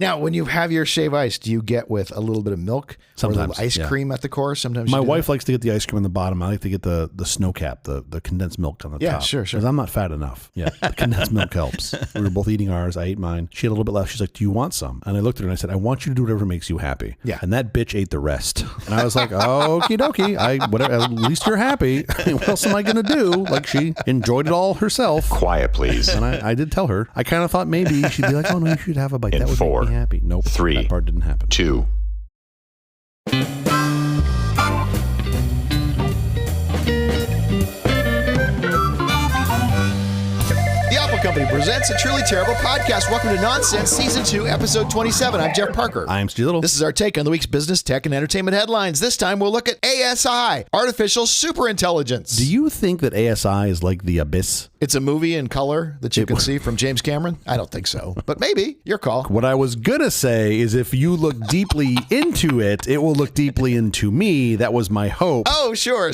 Now, when you have your shave ice, do you get with a little bit of milk? Sometimes. Or a little ice cream at the core? Sometimes my wife likes to get the ice cream on the bottom. I like to get the snow cap, the condensed milk on the top. Yeah, sure. Because I'm not fat enough. Yeah, the condensed milk helps. We were both eating ours. I ate mine. She had a little bit left. She's like, do you want some? And I looked at her and I said, I want you to do whatever makes you happy. Yeah. And that bitch ate the rest. And I was like, okie dokie. Whatever. At least you're happy. What else am I going to do? Like, she enjoyed it all herself. Quiet, please. And I did tell her. I kind of thought maybe she'd be like, oh, no, you should have a bite. That would make me happy. Nope. 3, that part didn't happen. 2. Company presents a truly terrible podcast. Welcome to Nonsense Season 2, Episode 27. I'm Jeff Parker. I'm Stu Little. This is our take on the week's business, tech, and entertainment headlines. This time we'll look at ASI, Artificial Superintelligence. Do you think that ASI is like The Abyss? It's a movie in color that you can see from James Cameron? I don't think so, but maybe. Your call. What I was going to say is if you look deeply into it, it will look deeply into me. That was my hope. Oh, sure.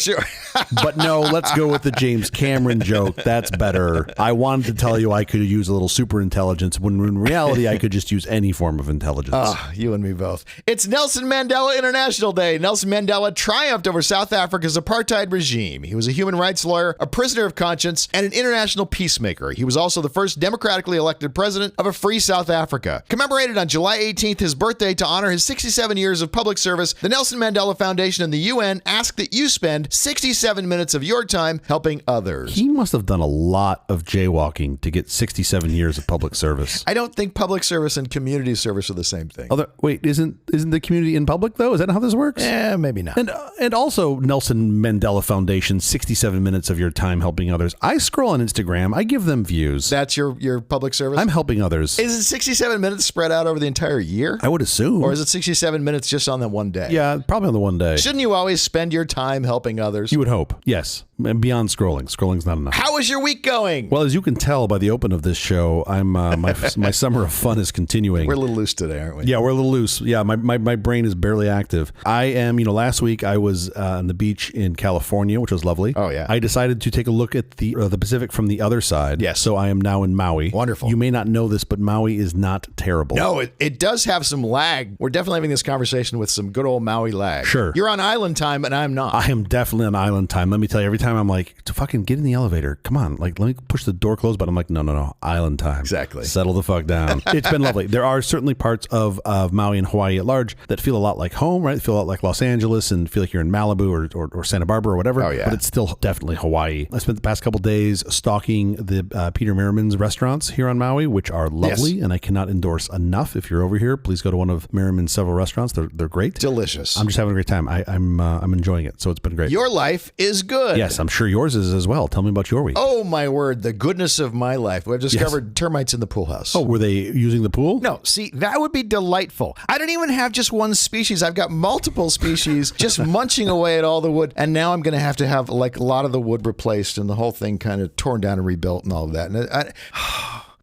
But no, let's go with the James Cameron joke. That's better. I wanted to tell you I could use a little super intelligence when in reality I could just use any form of intelligence. Oh, you and me both. It's Nelson Mandela International Day. Nelson Mandela triumphed over South Africa's apartheid regime. He was a human rights lawyer, a prisoner of conscience, and an international peacemaker. He was also the first democratically elected president of a free South Africa. Commemorated on July 18th, his birthday, to honor his 67 years of public service, the Nelson Mandela Foundation and the UN ask that you spend 67 minutes of your time helping others. He must have done a lot of jaywalking to get 67 years of public service. I don't think public service and community service are the same thing. Wait, isn't the community in public though? Is that how this works? Maybe not. And also Nelson Mandela Foundation, 67 minutes of your time helping others. I scroll on Instagram. I give them views. That's your public service? I'm helping others. Is it 67 minutes spread out over the entire year? I would assume. Or is it 67 minutes just on that one day? Yeah, probably on the one day. Shouldn't you always spend your time helping others? You would hope. Yes. And beyond scrolling. Scrolling's not enough. How is your week going? Well, as you can tell by the open of this show, I'm my summer of fun is continuing. We're a little loose today, aren't we? Yeah, we're a little loose. Yeah, my brain is barely active. I am, last week I was on the beach in California, which was lovely. Oh, yeah. I decided to take a look at the Pacific from the other side. Yes. So I am now in Maui. Wonderful. You may not know this, but Maui is not terrible. No, it does have some lag. We're definitely having this conversation with some good old Maui lag. Sure. You're on island time and I'm not. I am definitely on island time. Let me tell you, every time I'm like, to fucking get in the elevator. Come on. Like, let me push the door closed. But I'm like, no. Island time. Exactly. Settle the fuck down. It's been lovely. There are certainly parts of Maui and Hawaii at large that feel a lot like home, right? Feel a lot like Los Angeles and feel like you're in Malibu or Santa Barbara or whatever. Oh, yeah. But it's still definitely Hawaii. I spent the past couple days stalking the Peter Merriman's restaurants here on Maui, which are lovely. Yes. And I cannot endorse enough. If you're over here, please go to one of Merriman's several restaurants. They're great. Delicious. I'm just having a great time. I'm enjoying it. So it's been great. Your life is good. Yes, I'm sure yours is as well. Tell me about your week. Oh, my word. The goodness of my life. We've discovered termites in the pool house. Oh, were they using the pool? No, see, that would be delightful. I don't even have just one species. I've got multiple species just munching away at all the wood. And now I'm going to have like a lot of the wood replaced and the whole thing kind of torn down and rebuilt and all of that. And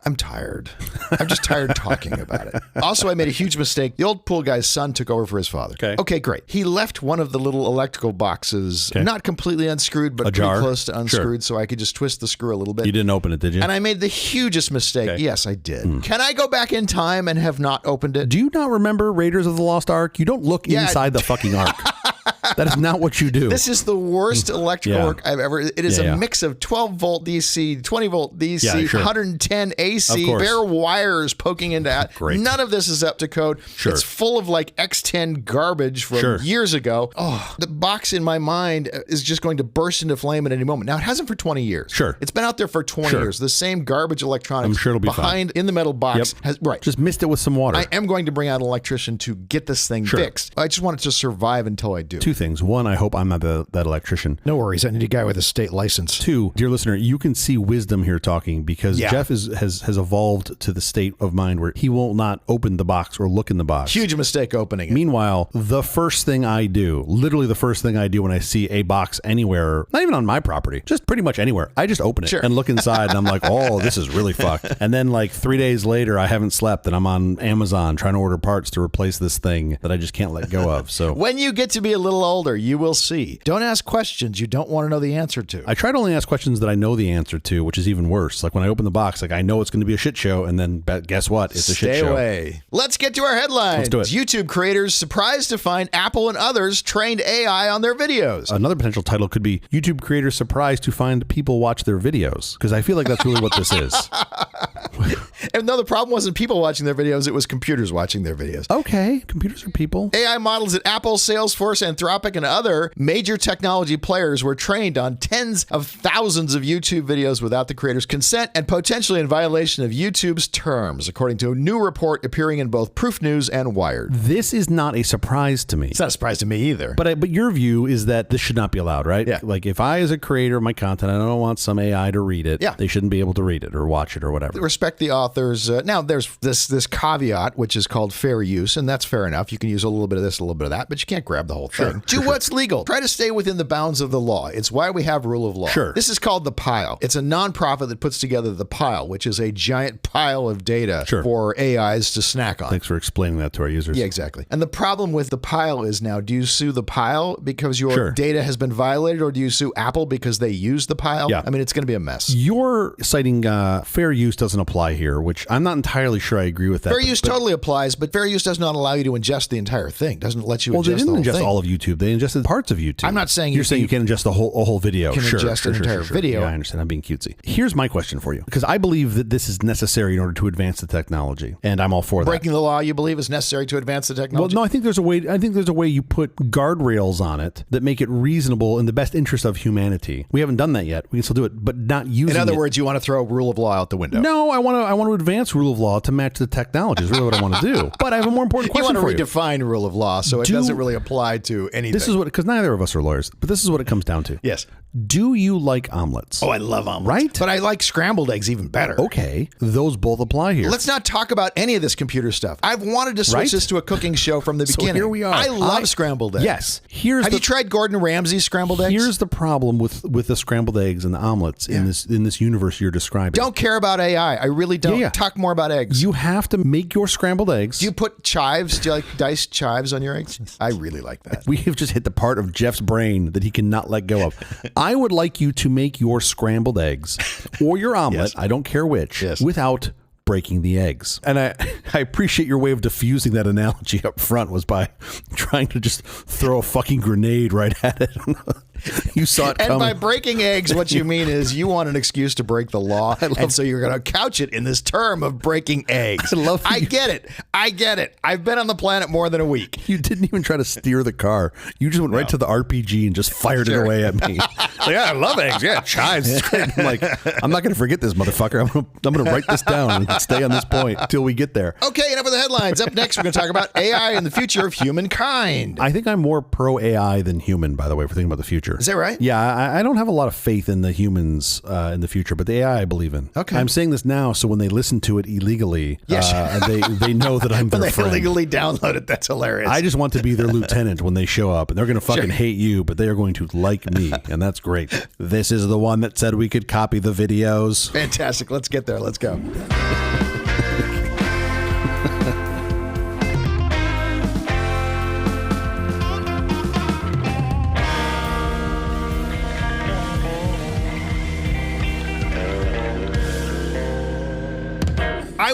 I'm tired. I'm just tired talking about it. Also, I made a huge mistake. The old pool guy's son took over for his father. Okay, great. He left one of the little electrical boxes, not completely unscrewed, but pretty close to unscrewed, so I could just twist the screw a little bit. You didn't open it, did you? And I made the hugest mistake. Yes, I did. Can I go back in time and have not opened it? Do you not remember Raiders of the Lost Ark? You don't look inside the fucking Ark. That is not what you do. This is the worst electrical work I've ever. It is a mix of 12 volt DC, 20 volt DC, 110 AC, bare wires poking into that. None of this is up to code. It's full of like X10 garbage from years ago. Oh, the box in my mind is just going to burst into flame at any moment. Now, it hasn't for 20 years. It's been out there for 20 years. The same garbage electronics I'm sure it'll be behind in the metal box. Just missed it with some water. I am going to bring out an electrician to get this thing fixed. I just want it to survive until I do. Two things. One, I hope I'm not that electrician. No worries. I need a guy with a state license. Two, dear listener, you can see wisdom here talking because Jeff has evolved to the state of mind where he will not open the box or look in the box. Huge mistake opening it. Meanwhile, the first thing I do, literally the first thing I do when I see a box anywhere, not even on my property, just pretty much anywhere, I just open it and look inside and I'm like, oh, this is really fucked. And then like 3 days later, I haven't slept and I'm on Amazon trying to order parts to replace this thing that I just can't let go of. So when you get to be a little little older, you will see. Don't ask questions you don't want to know the answer to. I try to only ask questions that I know the answer to, which is even worse. Like when I open the box, like I know it's going to be a shit show, and then guess what? It's a shit show. Stay away. Let's get to our headlines. Let's do it. YouTube creators surprised to find Apple and others trained AI on their videos. Another potential title could be YouTube creators surprised to find people watch their videos, because I feel like that's really what this is. And no, the problem wasn't people watching their videos, it was computers watching their videos. Okay, computers are people. AI models at Apple, Salesforce, Anthropic, and other major technology players were trained on tens of thousands of YouTube videos without the creators' consent and potentially in violation of YouTube's terms, according to a new report appearing in both Proof News and Wired. This is not a surprise to me. It's not a surprise to me either. But your view is that this should not be allowed, right? Yeah. Like if I, as a creator of my content, I don't want some AI to read it, yeah, they shouldn't be able to read it or watch it or whatever. Respect the authors. Now, there's this caveat, which is called fair use, and that's fair enough. You can use a little bit of this, a little bit of that, but you can't grab the whole thing. Do what's legal. Try to stay within the bounds of the law. It's why we have rule of law. Sure. This is called The Pile. It's a nonprofit that puts together The Pile, which is a giant pile of data for AIs to snack on. Thanks for explaining that to our users. Yeah, exactly. And the problem with The Pile is now, do you sue The Pile because your data has been violated, or do you sue Apple because they use The Pile? Yeah. I mean, it's going to be a mess. You're citing fair use doesn't apply here, which I'm not entirely sure I agree with that. Fair use totally applies, but fair use does not allow you to ingest the entire thing. Doesn't let you ingest the whole thing. Well, they didn't ingest all of YouTube. They ingested parts of YouTube. I'm not saying you're saying you can ingest a whole video. Can ingest an entire video. Yeah, I understand. I'm being cutesy. Here's my question for you, because I believe that this is necessary in order to advance the technology, and I'm all for that. Breaking the law, you believe, is necessary to advance the technology? Well, no, I think there's a way. I think there's a way you put guardrails on it that make it reasonable in the best interest of humanity. We haven't done that yet. We can still do it, but not using. In other words, you want to throw rule of law out the window. No, I want to advance rule of law to match the technology. Is really what I want to do. But I have a more important question for you. You want to redefine rule of law so it doesn't really apply to anything. This is what, because neither of us are lawyers, but this is what it comes down to. Yes. Do you like omelets? Oh, I love omelets. Right? But I like scrambled eggs even better. Okay. Those both apply here. Let's not talk about any of this computer stuff. I've wanted to switch this to a cooking show from the beginning. Here we are. I love scrambled eggs. Yes. Have you tried Gordon Ramsay's scrambled eggs? Here's the problem with the scrambled eggs and the omelets in this universe you're describing. Don't care about AI. I really don't. Talk more about eggs. You have to make your scrambled eggs. Do you put chives? Do you like diced chives on your eggs? I really like that. We have just hit the part of Jeff's brain that he cannot let go of. I would like you to make your scrambled eggs or your omelet, I don't care which, without breaking the eggs. And I appreciate your way of diffusing that analogy up front was by trying to just throw a fucking grenade right at it. You saw it coming. And by breaking eggs, what you mean is you want an excuse to break the law, and so you're going to couch it in this term of breaking eggs. I get it. I've been on the planet more than a week. You didn't even try to steer the car. You just went right to the RPG and just fired it away at me. I love eggs. Yeah, chives. It's great. I'm like, I'm not going to forget this, motherfucker. I'm going to write this down and stay on this point until we get there. Okay, enough of the headlines. Up next, we're going to talk about AI and the future of humankind. I think I'm more pro AI than human, by the way, if we're thinking about the future. Is that right? Yeah, I don't have a lot of faith in the humans in the future, but the AI I believe in. Okay. I'm saying this now, so when they listen to it illegally, they know that I'm their friend. When they illegally download it, that's hilarious. I just want to be their lieutenant when they show up, and they're going to fucking hate you, but they are going to like me, and that's great. This is the one that said we could copy the videos. Fantastic. Let's get there. Let's go. I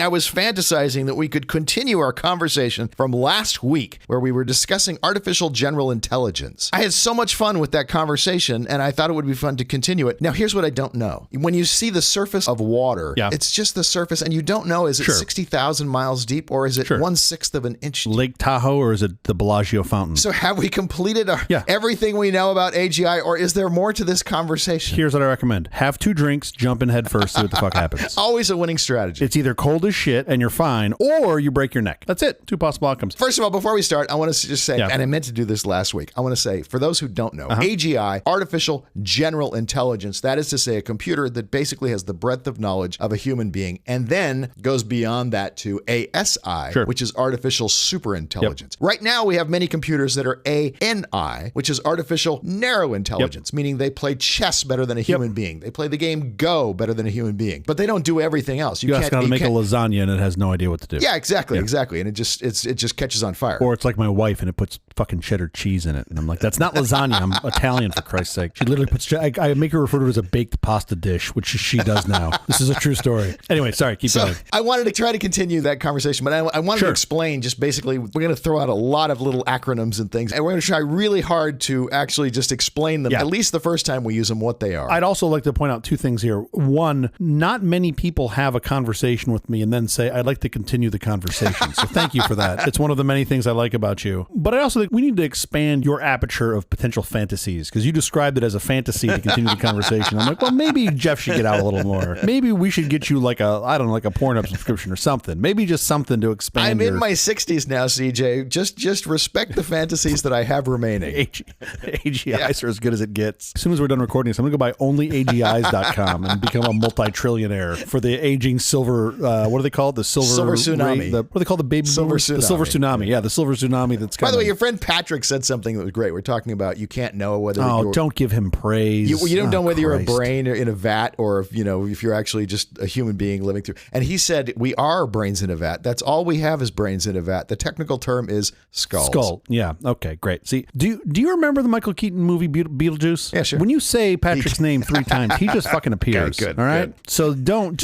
was fantasizing that we could continue our conversation from last week where we were discussing artificial general intelligence. I had so much fun with that conversation, and I thought it would be fun to continue it. Now, here's what I don't know. When you see the surface of water, it's just the surface, and you don't know, is it 60,000 miles deep, or is it 1/6 of an inch deep? Lake Tahoe, or is it the Bellagio fountain? So have we completed everything we know about AGI, or is there more to this conversation? Here's what I recommend. Have 2 drinks, jump in head first, see what the fuck happens. Always a winning strategy. It's either cold as shit and you're fine, or you break your neck. That's it. 2 possible outcomes. First of all, before we start, I want to just say, and I meant to do this last week, I want to say, for those who don't know, AGI, artificial general intelligence, that is to say a computer that basically has the breadth of knowledge of a human being, and then goes beyond that to ASI, which is artificial super intelligence. Right now, we have many computers that are ANI, which is artificial narrow intelligence, meaning they play chess better than a human being. They play the game Go better than a human being, but they don't do everything else. You can't make a lasagna and it has no idea what to do. Yeah, exactly. And it just catches on fire. Or it's like my wife and it puts fucking cheddar cheese in it. And I'm like, that's not lasagna. I'm Italian, for Christ's sake. She literally puts, I make her refer to it as a baked pasta dish, which she does now. This is a true story. Anyway, sorry, keep going. I wanted to try to continue that conversation, but I wanted to explain just basically, we're going to throw out a lot of little acronyms and things, and we're going to try really hard to actually just explain them, at least the first time we use them, what they are. I'd also like to point out two things here. One, not many people have a conversation with me and then say, I'd like to continue the conversation. So thank you for that. It's one of the many things I like about you. But I also think we need to expand your aperture of potential fantasies, because you described it as a fantasy to continue the conversation. I'm like, well, maybe Jeff should get out a little more. Maybe we should get you like a Pornhub subscription or something. Maybe just something to expand. I'm in my 60s now, CJ. Just respect the fantasies that I have remaining. AGIs are as good as it gets. As soon as we're done recording this, I'm going to go buy onlyagis.com and become a multi-trillionaire for the aging silver, what are they called? The silver tsunami. What are they called? The baby silver boomers? tsunami. The silver tsunami. Yeah, the silver tsunami that's coming. By the way, your friend Patrick said something that was great. We're talking about you can't know whether don't give him praise. You don't know whether you're a brain in a vat or if you're actually just a human being living through. And he said, we are brains in a vat. That's all we have is brains in a vat. The technical term is skulls. Skull. Yeah. Okay, great. See, do you remember the Michael Keaton movie Beetlejuice? Yeah, sure. When you say Patrick's name 3 times, he just fucking appears. Okay, good. All right? Good. So don't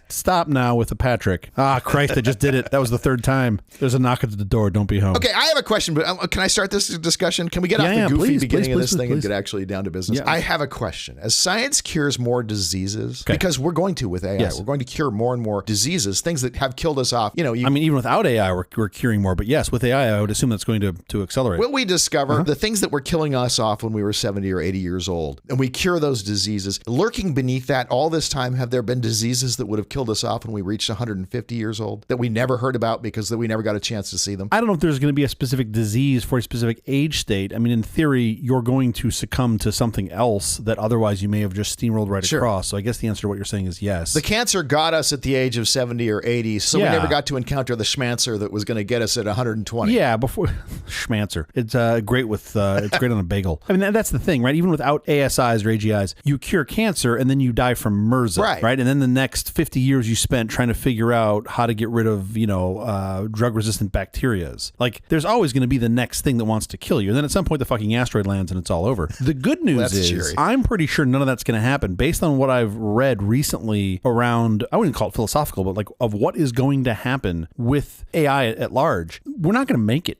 stop now with the Patrick. Ah, Christ, I just did it. That was the 3rd time. There's a knock at the door. Don't be home. Okay, I have a question, but can I start this discussion? Can we get off the goofy beginning of this thing and get actually down to business? Yeah. I have a question. As science cures more diseases, because we're going to with AI, we're going to cure more and more diseases, things that have killed us off. Even without AI, we're curing more. But yes, with AI, I would assume that's going to accelerate. Will we discover the things that were killing us off when we were 70 or 80 years old, and we cure those diseases? Lurking beneath that all this time, have there been diseases that would have killed us off when we reached 150 years old that we never heard about because that we never got a chance to see them? I don't know if there's going to be a specific disease for a specific age state. I mean, in theory, you're going to succumb to something else that otherwise you may have just steamrolled right across. So I guess the answer to what you're saying is yes. The cancer got us at the age of 70 or 80, so we never got to encounter the schmancer that was going to get us at 120. Yeah, before schmancer. It's great it's great on a bagel. I mean, that's the thing, right? Even without ASIs or AGIs, you cure cancer and then you die from MRSA, right? And then the next 50 years you spent trying to figure out how to get rid of, drug-resistant bacterias. Like, there's always going to be the next thing that wants to kill you. And then at some point the fucking asteroid lands and it's all over. The good news is I'm pretty sure none of that's going to happen based on what I've read recently around, I wouldn't call it philosophical, but like of what is going to happen with AI at large. We're not going to make it.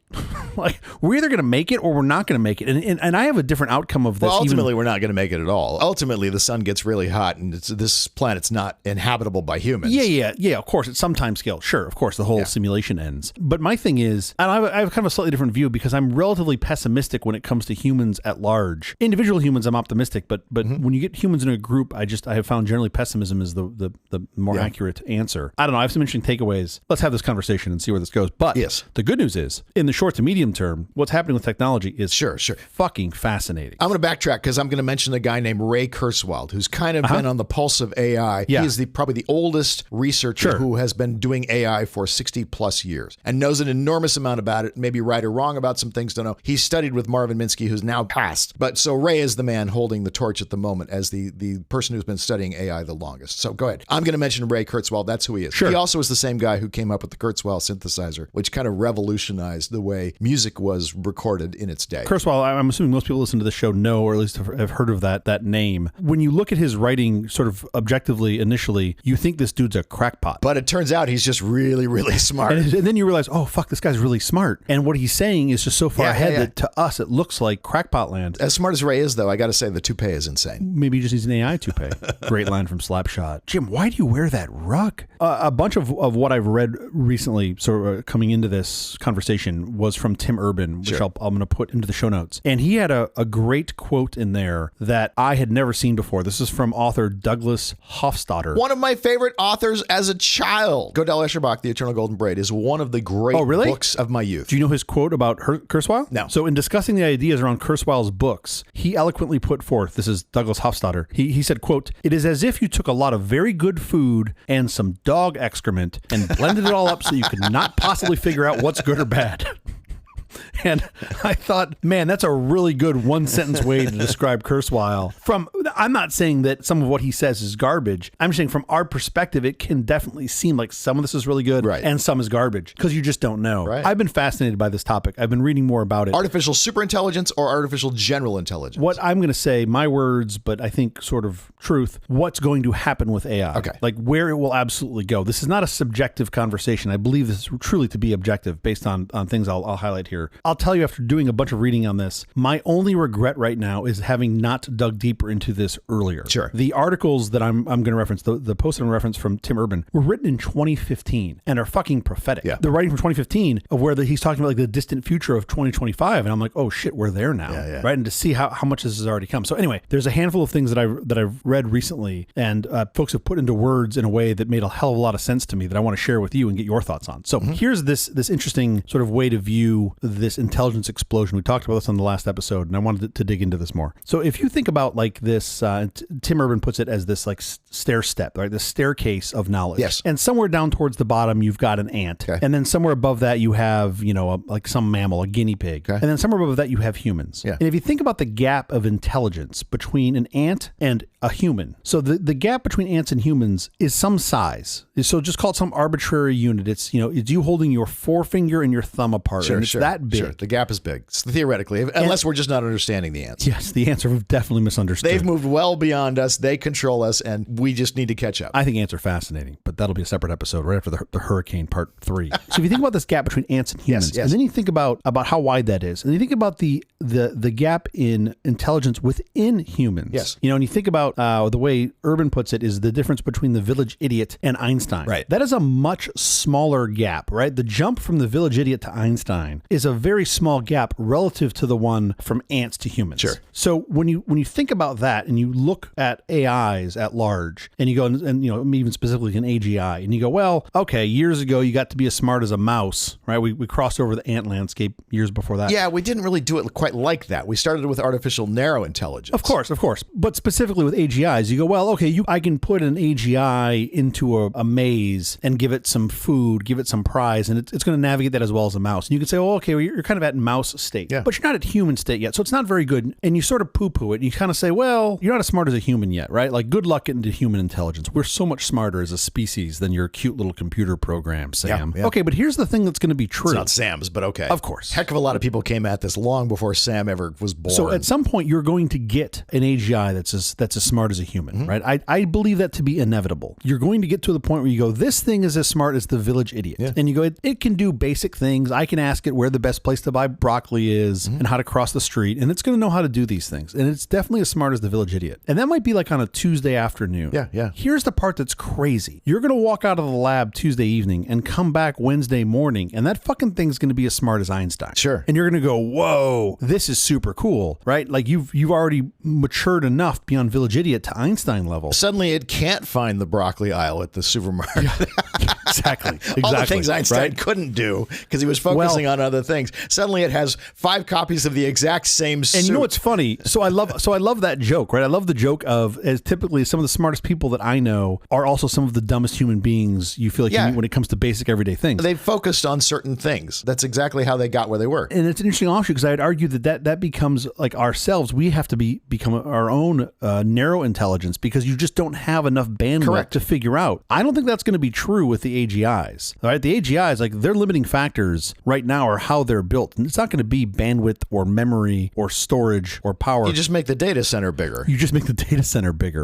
Like, we're either going to make it or we're not going to make it. And I have a different outcome of this. Well, ultimately, we're not going to make it at all. Ultimately, the sun gets really hot and this planet's not inhabitable by humans. Yeah, of course. At some time scale. Sure, of course, the whole simulation ends. But my thing is, and I have kind of a slightly different view because I'm relatively pessimistic when it comes to humans at large. Individual humans, I'm optimistic, but when you get humans in a group, I have found generally pessimism is the more accurate answer. I don't know. I have some interesting takeaways. Let's have this conversation and see where this goes. But the good news is, in the short to medium term, what's happening with technology is fucking fascinating. I'm going to backtrack because I'm going to mention a guy named Ray Kurzweil, who's kind of been on the pulse of AI. He is probably the oldest researcher who has been doing AI for 60 plus years and knows an enormous amount about it, maybe right or wrong about some things, don't know. He studied with Marvin Minsky, who's now passed. But so Ray is the man holding the torch at the moment as the person who's been studying AI the longest. So go ahead. I'm going to mention Ray Kurzweil. That's who he is. He also is the same guy who came up with the Kurzweil synthesizer, which kind of revolutionized the way music was recorded in its day. Kurzweil, I'm assuming most people listen to this show know, or at least have heard of that name. When you look at his writing sort of objectively initially, you think this dude's a crackpot. But it turns out he's just really, really smart. And then you realize, oh, fuck, this guy's really smart. And what he's saying is just so far ahead that to us, it looks like crackpot land. As smart as Ray is, though, I got to say the toupee is insane. Maybe he just needs an AI toupee. Great line from Slapshot. Jim, why do you wear that rug? A bunch of what I've read recently, sort of coming into this conversation, was from Tim Urban, which I'm going to put into the show notes. And he had a great quote in there that I had never seen before. This is from author Douglas Hofstadter. One of my favorite authors as a child. Godel Escherbach, The Eternal Golden Braid, is one of the great books of my youth. Do you know his quote about Kurzweil? No. So in discussing the ideas around Kurzweil's books, he eloquently put forth, this is Douglas Hofstadter, he said, quote, "It is as if you took a lot of very good food and some dog excrement and blended it all up so you could not possibly figure out what's good or bad." And I thought, man, that's a really good one-sentence way to describe Kurzweil. I'm not saying that some of what he says is garbage. I'm saying from our perspective, it can definitely seem like some of this is really good and some is garbage because you just don't know. Right. I've been fascinated by this topic. I've been reading more about it. Artificial superintelligence or artificial general intelligence? What I'm going to say, my words, but I think sort of truth, what's going to happen with AI. Okay. Like where it will absolutely go. This is not a subjective conversation. I believe this is truly to be objective based on things I'll highlight here. I'll tell you after doing a bunch of reading on this, my only regret right now is having not dug deeper into this earlier. Sure. The articles that I'm going to reference, the post I'm reference from Tim Urban, were written in 2015 and are fucking prophetic. Yeah. They're writing from 2015 of where he's talking about like the distant future of 2025. And I'm like, oh shit, we're there now. Yeah. Right. And to see how much this has already come. So anyway, there's a handful of things that I've read recently and folks have put into words in a way that made a hell of a lot of sense to me that I want to share with you and get your thoughts on. So here's this interesting sort of way to view this intelligence explosion. We talked about this on the last episode and I wanted to dig into this more. So if you think about like this, Tim Urban puts it as this like stair step, right? The staircase of knowledge. Yes. And somewhere down towards the bottom, you've got an ant. Okay. And then somewhere above that, you have, like some mammal, a guinea pig. Okay. And then somewhere above that, you have humans. Yeah. And if you think about the gap of intelligence between an ant and a human, so the gap between ants and humans is some size. So just call it some arbitrary unit. It's, it's you holding your forefinger and your thumb apart. Sure, and it's that big. Sure. The gap is big, theoretically, unless we're just not understanding the ants. Yes, the ants are definitely misunderstood. They've moved well beyond us. They control us, and we just need to catch up. I think ants are fascinating, but that'll be a separate episode right after the hurricane part 3. So if you think about this gap between ants and humans, and then you think about how wide that is, and you think about the gap in intelligence within humans. Yes. And you think about the way Urban puts it is the difference between the village idiot and Einstein. Right. That is a much smaller gap, right? The jump from the village idiot to Einstein is a very small gap relative to the one from ants to humans. Sure. So when you think about that and you look at AIs at large and you go and even specifically an AGI and you go, well, okay, years ago you got to be as smart as a mouse, right? We crossed over the ant landscape years before that. Yeah, we didn't really do it quite like that. We started with artificial narrow intelligence. Of course. But specifically with AGIs, you go, well, okay, I can put an AGI into a maze and give it some food, give it some prize, and it's going to navigate that as well as a mouse. And you can say, well, okay, well, you're kind of at mouse state, but you're not at human state yet. So it's not very good. And you sort of poo-poo it. And you kind of say, well, you're not as smart as a human yet, right? Like good luck getting to human intelligence. We're so much smarter as a species than your cute little computer program, Sam. Yeah. Okay, but here's the thing that's going to be true. It's not Sam's, but okay. Of course. Heck of a lot of people came at this long before Sam ever was born. So at some point, you're going to get an AGI that's as smart as a human, right? I believe that to be inevitable. You're going to get to the point where you go, this thing is as smart as the village idiot. Yeah. And you go, it can do basic things. I can ask it where the best place to buy broccoli is and how to cross the street. And it's going to know how to do these things. And it's definitely as smart as the village idiot. And that might be like on a Tuesday afternoon. Yeah. Here's the part that's crazy. You're going to walk out of the lab Tuesday evening and come back Wednesday morning. And that fucking thing's going to be as smart as Einstein. Sure. And you're going to go, whoa, this is super cool, right? Like you've already matured enough beyond village idiot to Einstein level. Suddenly it can't find the broccoli aisle at the supermarket. Yeah. Exactly. All the things Einstein couldn't do because he was focusing on other things. Suddenly it has 5 copies of the exact same suit. And you know what's funny? So I love that joke, right? I love the joke of, as typically some of the smartest people that I know are also some of the dumbest human beings you feel like you meet when it comes to basic everyday things. They focused on certain things. That's exactly how they got where they were. And it's an interesting offshoot because I'd argue that becomes like ourselves. We have to become our own narrow intelligence because you just don't have enough bandwidth to figure out. I don't think that's going to be true with the AGIs. All right, the AGIs, like their limiting factors right now are how they're built. And it's not going to be bandwidth or memory or storage or power. You just make the data center bigger.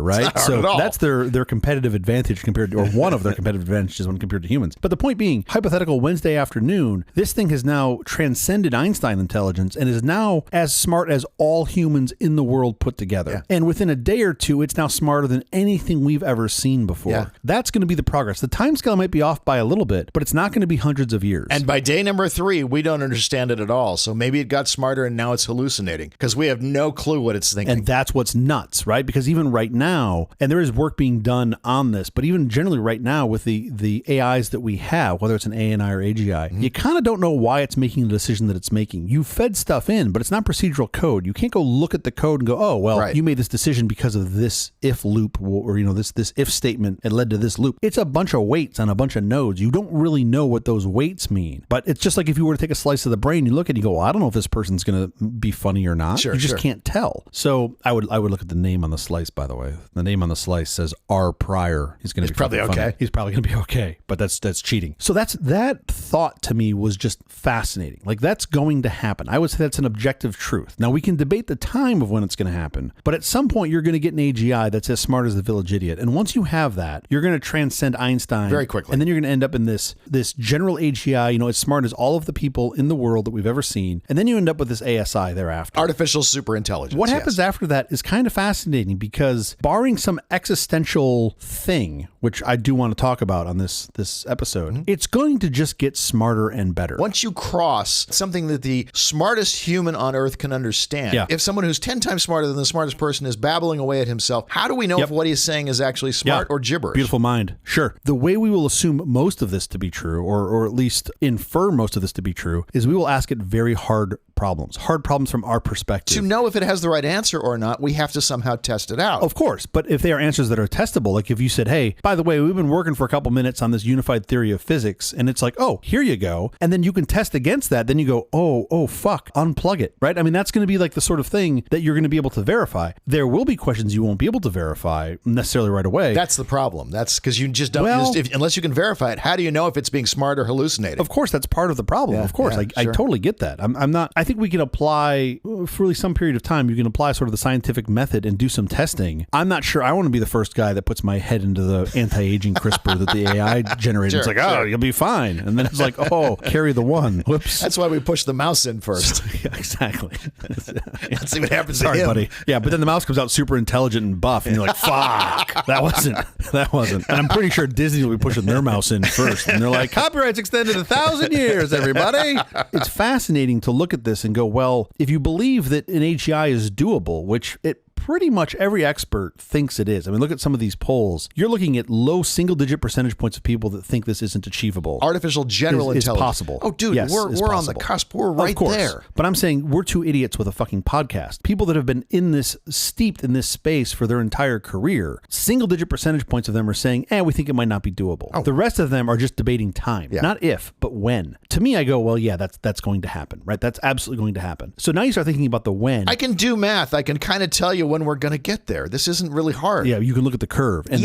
Right? So that's their competitive advantage compared to, or one of their competitive advantages when compared to humans. But the point being, hypothetical Wednesday afternoon, this thing has now transcended Einstein intelligence and is now as smart as all humans in the world put together. Yeah. And within a day or two, it's now smarter than anything we've ever seen before. Yeah. That's going to be the progress. The timescale might be off by a little bit, but it's not going to be hundreds of years. And by day number 3, we don't understand it at all. So maybe it got smarter and now it's hallucinating because we have no clue what it's thinking. And that's what's nuts, right? Because even right now, and there is work being done on this, but even generally right now with the AIs that we have, whether it's an ANI or AGI, you kind of don't know why it's making the decision that it's making. You fed stuff in, but it's not procedural code. You can't go look at the code and go, oh, well, you made this decision because of this if loop or this if statement. It led to this loop. It's a bunch of weights on a bunch of of nodes. You don't really know what those weights mean. But it's just like if you were to take a slice of the brain, you look at it, you go, well, I don't know if this person's going to be funny or not. Sure, you just can't tell. So I would look at the name on the slice, by the way. The name on the slice says R. Pryor. He's going to be probably okay. Funny. He's probably going to be okay, but that's cheating. So that thought to me was just fascinating. Like, that's going to happen. I would say that's an objective truth. Now, we can debate the time of when it's going to happen, but at some point you're going to get an AGI that's as smart as the village idiot. And once you have that, you're going to transcend Einstein very quickly. And then you're going to end up in this general AGI, as smart as all of the people in the world that we've ever seen. And then you end up with this ASI thereafter. Artificial superintelligence. What happens after that is kind of fascinating, because barring some existential thing, which I do want to talk about on this episode, it's going to just get smarter and better. Once you cross something that the smartest human on Earth can understand, if someone who's 10 times smarter than the smartest person is babbling away at himself, how do we know if what he's saying is actually smart or gibberish? Beautiful mind. Sure. The way we will assume most of this to be true, or at least infer most of this to be true, is we will ask it very hard problems from our perspective. To know if it has the right answer or not, we have to somehow test it out. Of course. But if they are answers that are testable, like if you said, hey, by the way, we've been working for a couple minutes on this unified theory of physics, and it's like, oh, here you go. And then you can test against that. Then you go, oh, fuck, unplug it, right? I mean, that's going to be like the sort of thing that you're going to be able to verify. There will be questions you won't be able to verify necessarily right away. That's the problem. That's because you just don't, unless you can verify it, how do you know if it's being smart or hallucinating? Of course, that's part of the problem. Of course, I totally get that. I think we can apply, for really some period of time, you can apply sort of the scientific method and do some testing. I'm not sure I want to be the first guy that puts my head into the anti-aging CRISPR that the AI generated. It's like, oh, you'll be fine. And then it's like, oh, carry the one. Whoops. That's why we push the mouse in first. Yeah, exactly. Let's see what happens Sorry, to him. Buddy. Yeah, but then the mouse comes out super intelligent and buff, and you're like, fuck, that wasn't. And I'm pretty sure Disney will be pushing their mouse in first. And they're like, copyright's extended 1,000 years, everybody. It's fascinating to look at this and go, well, if you believe that an AGI is doable, which it pretty much every expert thinks it is. I mean, look at some of these polls. You're looking at low single-digit percentage points of people that think this isn't achievable. Artificial general intelligence. Is possible. Oh, dude, yes, we're on the cusp. We're right there. But I'm saying we're two idiots with a fucking podcast. People that have been steeped in this space for their entire career. Single-digit percentage points of them are saying, we think it might not be doable. The rest of them are just debating time. Yeah. Not if, but when. To me, I go, well, yeah, that's going to happen, right? That's absolutely going to happen. So now you start thinking about the when. I can do math. I can kind of tell you when we're going to get there. This isn't really hard. Yeah, you can look at the curve. And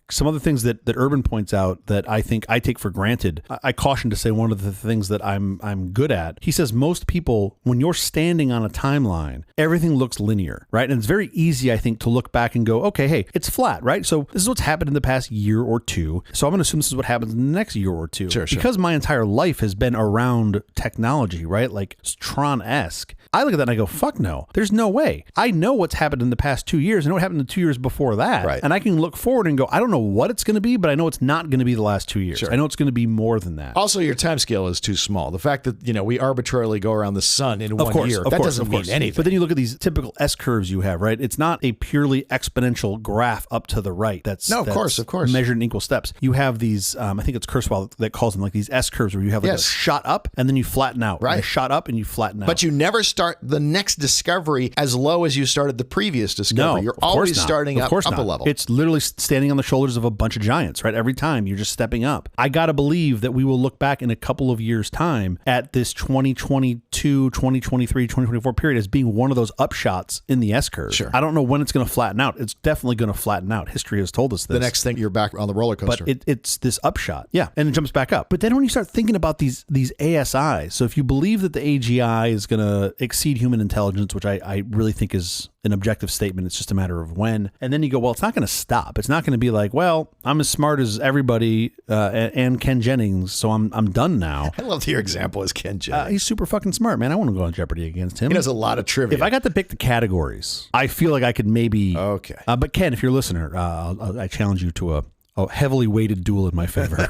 some other things that Urban points out that I think I take for granted. I caution to say one of the things that I'm good at. He says most people, when you're standing on a timeline, everything looks linear, right? And it's very easy, I think, to look back and go, okay, hey, it's flat, right? So this is what's happened in the past year or two. So I'm going to assume this is what happens in the next year or two. Sure. Because my entire life has been around technology, right? Like Tron-esque. I look at that and I go, fuck no. There's no way. I know what's happened in the past 2 years. I know what happened in the 2 years before that. Right. And I can look forward and go, I don't know what it's going to be, but I know it's not going to be the last 2 years. Sure. I know it's going to be more than that. Also, your time scale is too small. The fact that, we arbitrarily go around the sun in 1 year, that doesn't mean anything. But then you look at these typical S-curves you have, right? It's not a purely exponential graph up to the right. Of course. Measured in equal steps. You have these, I think it's Kurzweil that calls them like these S-curves where you have like a shot up and then you flatten out. Right. A shot up and you flatten out. But you never start the next discovery as low as you started the previous discovery. No, You're always starting up a level. It's literally standing on the shoulders of a bunch of giants, right? Every time you're just stepping up. I got to believe that we will look back in a couple of years' time at this 2022, 2023, 2024 period as being one of those upshots in the S-curve. Sure. I don't know when it's going to flatten out. It's definitely going to flatten out. History has told us this. The next thing, you're back on the roller coaster. But it's this upshot. Yeah. And it jumps back up. But then when you start thinking about these ASIs, so if you believe that the AGI is going to exceed human intelligence, which I really think is an objective statement, it's just a matter of when. And then you go, well, it's not going to stop. It's not going to be like, well, I'm as smart as everybody and Ken Jennings, so I'm done now. I love that your example is Ken Jennings. He's super fucking smart, man. I want to go on Jeopardy against him. He knows a lot of trivia. If I got to pick the categories, I feel like I could maybe... Okay. But Ken, if you're a listener, I challenge you to a heavily weighted duel in my favor.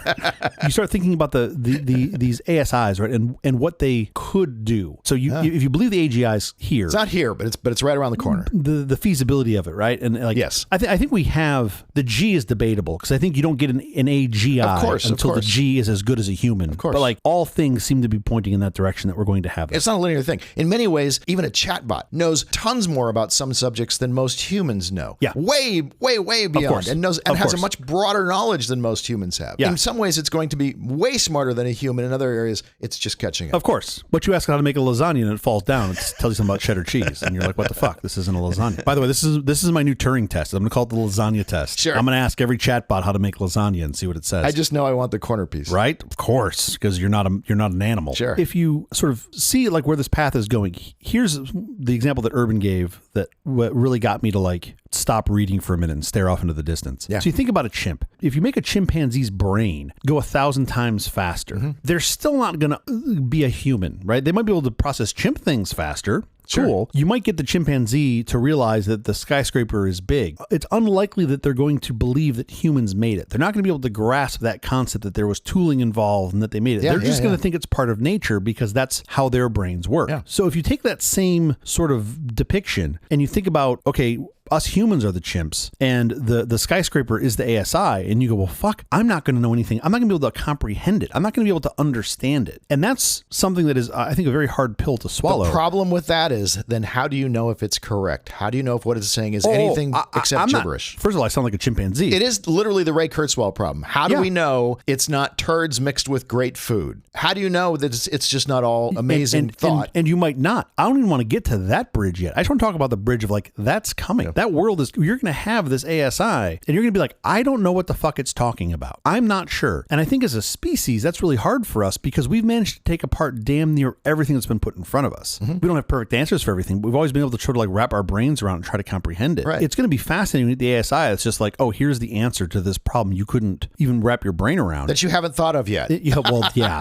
You start thinking about these ASIs, right, and what they could do. So if you believe the AGI's here, it's not here, but it's right around the corner. The feasibility of it, right? And yes, I think we have the G is debatable because I think you don't get an AGI until the G is as good as a human. Of course, but all things seem to be pointing in that direction that we're going to have that. It's not a linear thing. In many ways, even a chatbot knows tons more about some subjects than most humans know. Yeah, way beyond, and has a much broader broader knowledge than most humans have. Yeah. In some ways, it's going to be way smarter than a human. In other areas, it's just catching up. Of course. But you ask how to make a lasagna and it falls down. It tells you something about cheddar cheese. And you're like, what the fuck? This isn't a lasagna. By the way, this is my new Turing test. I'm going to call it the lasagna test. Sure. I'm going to ask every chatbot how to make lasagna and see what it says. I just know I want the corner piece. Right? Of course, because you're not an animal. Sure. If you sort of see like where this path is going, here's the example that Urban gave that really got me to like stop reading for a minute and stare off into the distance. Yeah. So you think about a chimp. If you make a chimpanzee's brain go 1,000 times faster, they're still not going to be a human, right? They might be able to process chimp things faster. Sure. Cool. You might get the chimpanzee to realize that the skyscraper is big. It's unlikely that they're going to believe that humans made it. They're not going to be able to grasp that concept that there was tooling involved and that they made it. They're just going to think it's part of nature because that's how their brains work. Yeah. So if you take that same sort of depiction and you think about, okay, us humans are the chimps and the skyscraper is the ASI, and you go, well, fuck, I'm not going to know anything. I'm not going to be able to comprehend it. I'm not going to be able to understand it. And that's something that is, I think, a very hard pill to swallow. The problem with that is then how do you know if it's correct? How do you know if what it's saying is anything except gibberish? First of all, I sound like a chimpanzee. It is literally the Ray Kurzweil problem. How do we know it's not turds mixed with great food? How do you know that it's just not all amazing thought? And you might not. I don't even want to get to that bridge yet. I just want to talk about the bridge of like, that's coming. Yeah. That world is, you're going to have this ASI and you're going to be like, I don't know what the fuck it's talking about. I'm not sure. And I think as a species, that's really hard for us because we've managed to take apart damn near everything that's been put in front of us. We don't have perfect answers for everything, but we've always been able to try to like wrap our brains around and try to comprehend it. Right. It's going to be fascinating with the ASI. It's just like, oh, here's the answer to this problem you couldn't even wrap your brain around. That you haven't thought of yet.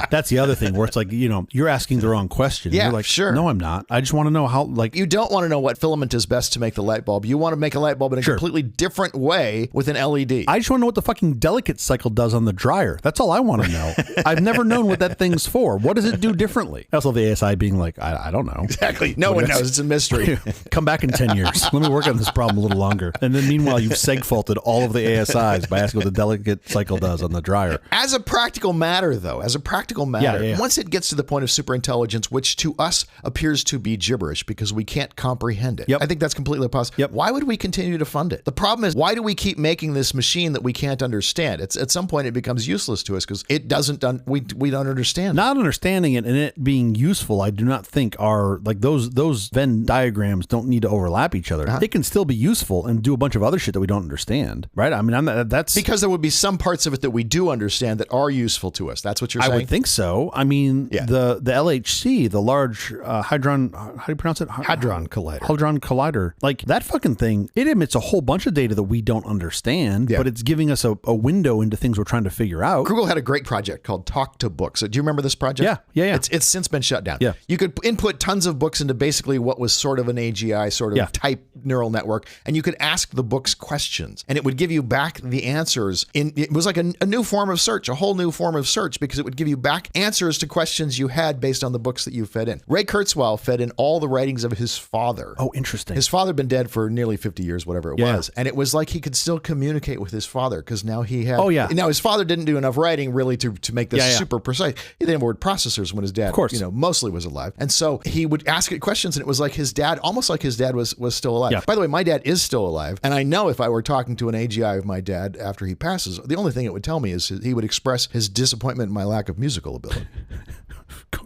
That's the other thing where it's like, you're asking the wrong question. Yeah, you're like, sure. No, I'm not. I just want to know how, like. You don't want to know what filament is best to make the light bulb. You want to make a light bulb in a completely different way with an LED. I just want to know what the fucking delicate cycle does on the dryer. That's all I want to know. I've never known what that thing's for. What does it do differently? I also love the ASI being like, I don't know. Exactly. No one knows. It's a mystery. Come back in 10 years. Let me work on this problem a little longer. And then meanwhile, you've seg-faulted all of the ASIs by asking what the delicate cycle does on the dryer. As a practical matter, though, once it gets to the point of superintelligence, which to us appears to be gibberish because we can't comprehend it. I think that's completely possible. Why would we continue to fund it? The problem is, why do we keep making this machine that we can't understand? It's at some point it becomes useless to us because it doesn't. We don't understand. Not understanding it and it being useful, I do not think are like those Venn diagrams don't need to overlap each other. They can still be useful and do a bunch of other shit that we don't understand, right? I mean, that's because there would be some parts of it that we do understand that are useful to us. That's what you're saying. I would think so. I mean, the LHC, the Large Hadron, how do you pronounce it? Hadron Collider. Hadron Collider. Like that fucking thing, it emits a whole bunch of data that we don't understand, but it's giving us a window into things we're trying to figure out. Google had a great project called Talk to Books. Do you remember this project? Yeah. It's since been shut down. Yeah. You could input tons of books into basically what was sort of an AGI sort of type neural network, and you could ask the books questions, and it would give you back the answers. It was like a new form of search, a whole new form of search, because it would give you back answers to questions you had based on the books that you fed in. Ray Kurzweil fed in all the writings of his father. Oh, interesting. His father had been dead for nearly 50 years, whatever it was, and it was like he could still communicate with his father because now he had. Now his father didn't do enough writing really to make this super precise. He didn't have word processors when his dad, mostly was alive, and so he would ask it questions, and it was like his dad, almost like his dad was still alive. Yeah. By the way, my dad is still alive, and I know if I were talking to an AGI of my dad after he passes, the only thing it would tell me is he would express his disappointment in my lack of musical ability.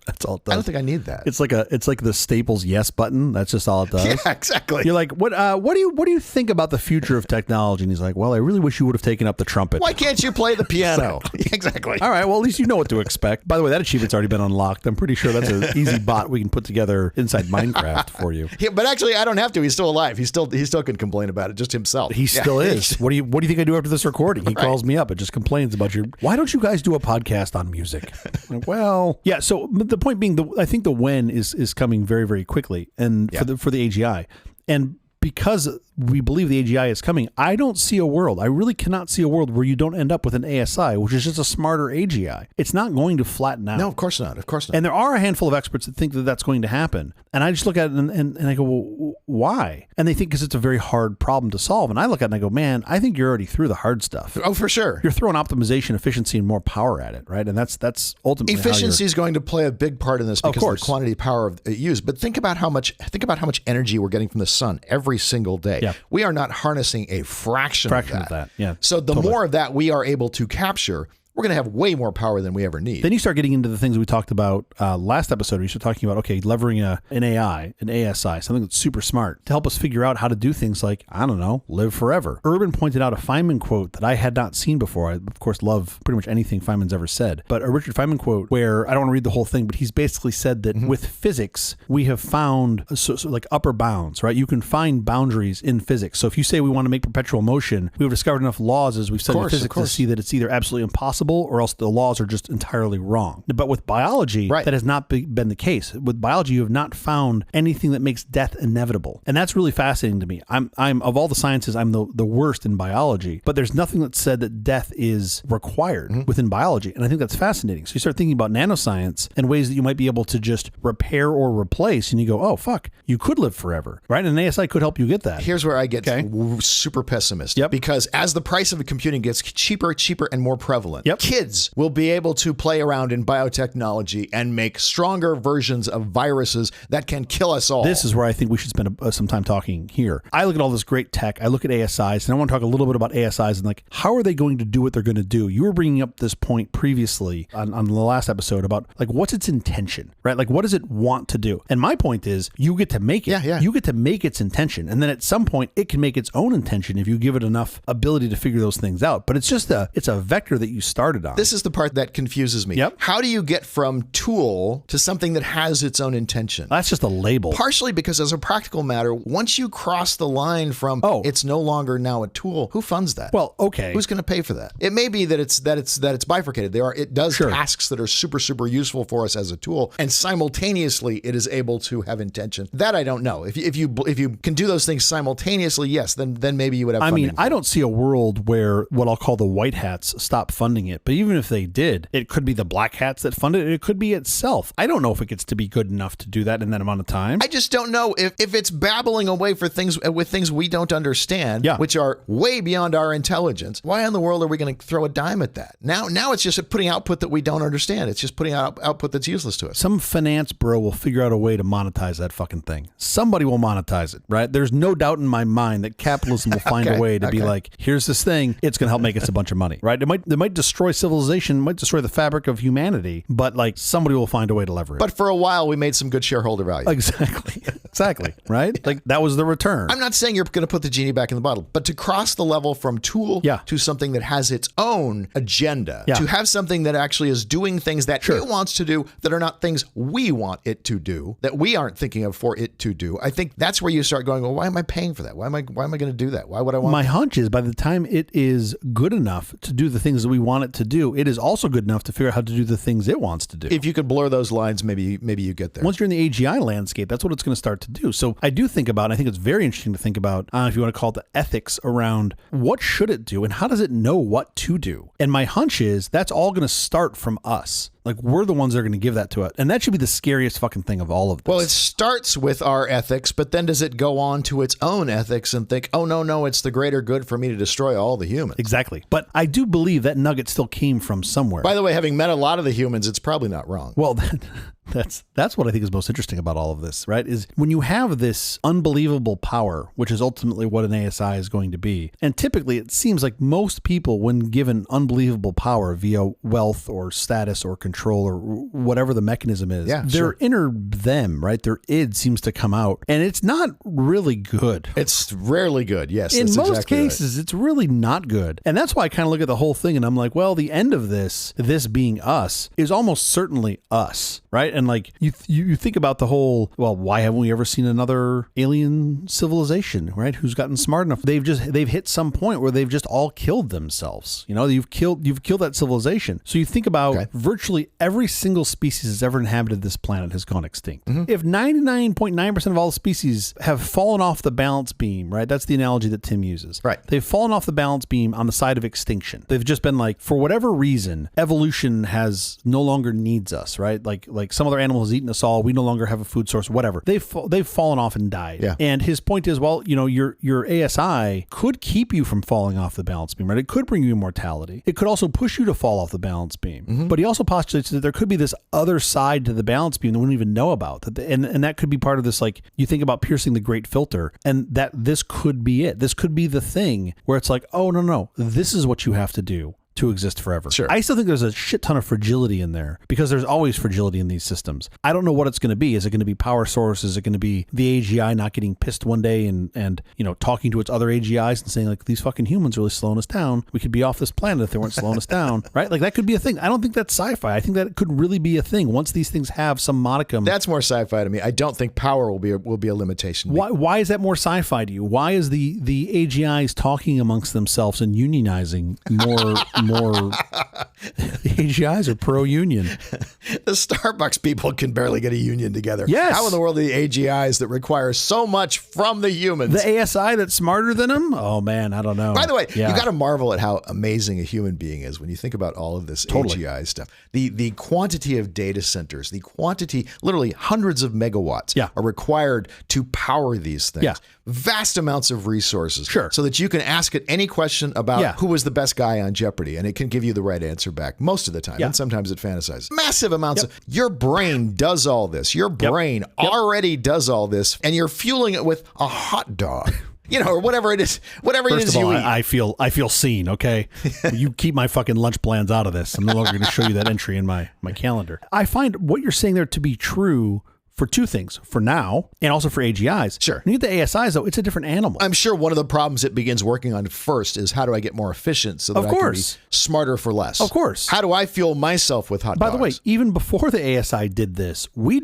That's all it does. I don't think I need that. It's like the Staples yes button. That's just all it does. Yeah, exactly. You're like, what do you think about the future of technology? And he's like, well, I really wish you would have taken up the trumpet. Why can't you play the piano? Exactly. All right. Well, at least you know what to expect. By the way, that achievement's already been unlocked. I'm pretty sure that's an easy bot we can put together inside Minecraft for you. Yeah, but actually, I don't have to. He's still alive. He still can complain about it just himself. He still is. What do you think I do after this recording? He calls me up and just complains about why don't you guys do a podcast on music? Like, well, yeah. So the point being, I think the when is coming very, very quickly, and for the AGI, and because we believe the AGI is coming, I don't see a world. I really cannot see a world where you don't end up with an ASI, which is just a smarter AGI. It's not going to flatten out. No, of course not. Of course not. And there are a handful of experts that think that that's going to happen. And I just look at it and I go, well, why? And they think because it's a very hard problem to solve. And I look at it and I go, man, I think you're already through the hard stuff. Oh, for sure. You're throwing optimization, efficiency, and more power at it, right? And that's ultimately efficiency is going to play a big part in this because of the quantity of power used. But think about how much energy we're getting from the sun every every single day. Yeah. We are not harnessing a fraction of that. Yeah. So the more of that we are able to capture, we're going to have way more power than we ever need. Then you start getting into the things we talked about last episode. We started talking about, okay, levering an AI, an ASI, something that's super smart to help us figure out how to do things like, I don't know, live forever. Urban pointed out a Feynman quote that I had not seen before. I, of course, love pretty much anything Feynman's ever said. But a Richard Feynman quote where I don't want to read the whole thing, but he's basically said that with physics, we have found so like upper bounds, right? You can find boundaries in physics. So if you say we want to make perpetual motion, we've discovered enough laws as we've studied physics to see that it's either absolutely impossible or else the laws are just entirely wrong. But with biology, that has not been the case. With biology, you have not found anything that makes death inevitable. And that's really fascinating to me. I'm of all the sciences, I'm the worst in biology, but there's nothing that said that death is required within biology. And I think that's fascinating. So you start thinking about nanoscience and ways that you might be able to just repair or replace, and you go, oh, fuck, you could live forever, right? And an ASI could help you get that. Here's where I get super pessimistic. Because as the price of computing gets cheaper, and more prevalent, kids will be able to play around in biotechnology and make stronger versions of viruses that can kill us all. This is where I think we should spend some time talking here. I look at all this great tech. I look at ASIs, and I want to talk a little bit about ASIs and like, how are they going to do what they're going to do? You were bringing up this point previously on the last episode about like, what's its intention, right? Like, what does it want to do? And my point is, you get to make it. You get to make its intention. And then at some point, it can make its own intention if you give it enough ability to figure those things out. But it's just it's a vector that you started on. This is the part that confuses me. How do you get from tool to something that has its own intention? That's just a label. Partially because as a practical matter, once you cross the line from it's no longer now a tool, who funds that? Well, okay. Who's going to pay for that? It may be that it's bifurcated. It does tasks that are super useful for us as a tool, and simultaneously it is able to have intention. That I don't know. If you can do those things simultaneously, yes, then maybe you would have funding. I don't see a world where what I'll call the white hats stop funding it. But even if they did, it could be the black hats that fund it. It could be itself. I don't know if it gets to be good enough to do that in that amount of time. I just don't know if it's babbling away with things we don't understand, which are way beyond our intelligence. Why in the world are we going to throw a dime at that? Now it's just putting output that we don't understand. It's just putting out output that's useless to us. Some finance bro will figure out a way to monetize that fucking thing. Somebody will monetize it, right? There's no doubt in my mind that capitalism will find a way to be like, here's this thing. It's going to help make us a bunch of money, right? It might destroy civilization, might destroy the fabric of humanity, but like somebody will find a way to leverage. But for a while, we made some good shareholder value. Exactly, right? Like that was the return. I'm not saying you're going to put the genie back in the bottle, but to cross the level from tool to something that has its own agenda, to have something that actually is doing things that it wants to do that are not things we want it to do, that we aren't thinking of for it to do. I think that's where you start going, well, why am I paying for that? Why am I going to do that? Why would I want My hunch is by the time it is good enough to do the things that we want it to do, it is also good enough to figure out how to do the things it wants to do. If you could blur those lines, maybe you get there. Once you're in the AGI landscape, that's what it's going to start to do. So I do think about, and I think it's very interesting to think about, if you want to call it the ethics around what should it do and how does it know what to do? And my hunch is that's all going to start from us. Like, we're the ones that are going to give that to it. And that should be the scariest fucking thing of all of this. Well, it starts with our ethics, but then does it go on to its own ethics and think, oh, no, it's the greater good for me to destroy all the humans? Exactly. But I do believe that nugget still came from somewhere. By the way, having met a lot of the humans, it's probably not wrong. Well, that's what I think is most interesting about all of this, right? Is when you have this unbelievable power, which is ultimately what an ASI is going to be. And typically it seems like most people, when given unbelievable power via wealth or status or control or whatever the mechanism is, their inner them, right? Their id seems to come out, and it's not really good. It's rarely good. Yes. In most exactly cases, It's really not good. And that's why I kind of look at the whole thing and I'm like, well, the end of this being us is almost certainly us, right? And like you think about the whole, well, why haven't we ever seen another alien civilization, right? Who's gotten smart enough? They've hit some point where they've just all killed themselves. You know, you've killed that civilization. So you think about virtually every single species that's ever inhabited this planet has gone extinct. Mm-hmm. If 99.9% of all species have fallen off the balance beam, right? That's the analogy that Tim uses. Right. They've fallen off the balance beam on the side of extinction. They've just been like, for whatever reason, evolution has no longer needs us, right? Like some other animal has eaten us all. We no longer have a food source, whatever. They've fallen off and died. Yeah. And his point is, well, you know, your ASI could keep you from falling off the balance beam, right? It could bring you immortality. It could also push you to fall off the balance beam. Mm-hmm. But he also postulates postulates that there could be this other side to the balance beam that we don't even know about. And that could be part of this, like, you think about piercing the great filter, and that this could be it. This could be the thing where it's like, oh, no, this is what you have to do to exist forever. Sure. I still think there's a shit ton of fragility in there because there's always fragility in these systems. I don't know what it's going to be. Is it going to be power source? Is it going to be the AGI not getting pissed one day and talking to its other AGIs and saying, like, these fucking humans are really slowing us down. We could be off this planet if they weren't slowing us down, right? Like, that could be a thing. I don't think that's sci-fi. I think that it could really be a thing once these things have some modicum. That's more sci-fi to me. I don't think power will be a limitation. Why is that more sci-fi to you? Why is the AGIs talking amongst themselves and unionizing more The AGIs are pro-union. The Starbucks people can barely get a union together. Yes. How in the world are the AGIs that require so much from the humans? The ASI that's smarter than them? Oh, man, I don't know. By the way, you got to marvel at how amazing a human being is when you think about all of this AGI stuff. The quantity of data centers, the quantity, literally hundreds of megawatts are required to power these things. Yeah. Vast amounts of resources. Sure. So that you can ask it any question about who was the best guy on Jeopardy, and it can give you the right answer back most of the time. And sometimes it fantasizes. Massive amounts of your brain does all this. Your brain already does all this, and you're fueling it with a hot dog. You know, or whatever it is, First of all, you eat. I feel seen, okay? You keep my fucking lunch plans out of this. I'm no longer going to show you that entry in my calendar. I find what you're saying there to be true for two things, for now and also for AGIs. Sure. When you get the ASIs, though, it's a different animal. I'm sure one of the problems it begins working on first is how do I get more efficient so that I can be smarter for less? Of course. How do I fuel myself with hot dogs? By the way, even before the ASI did this. We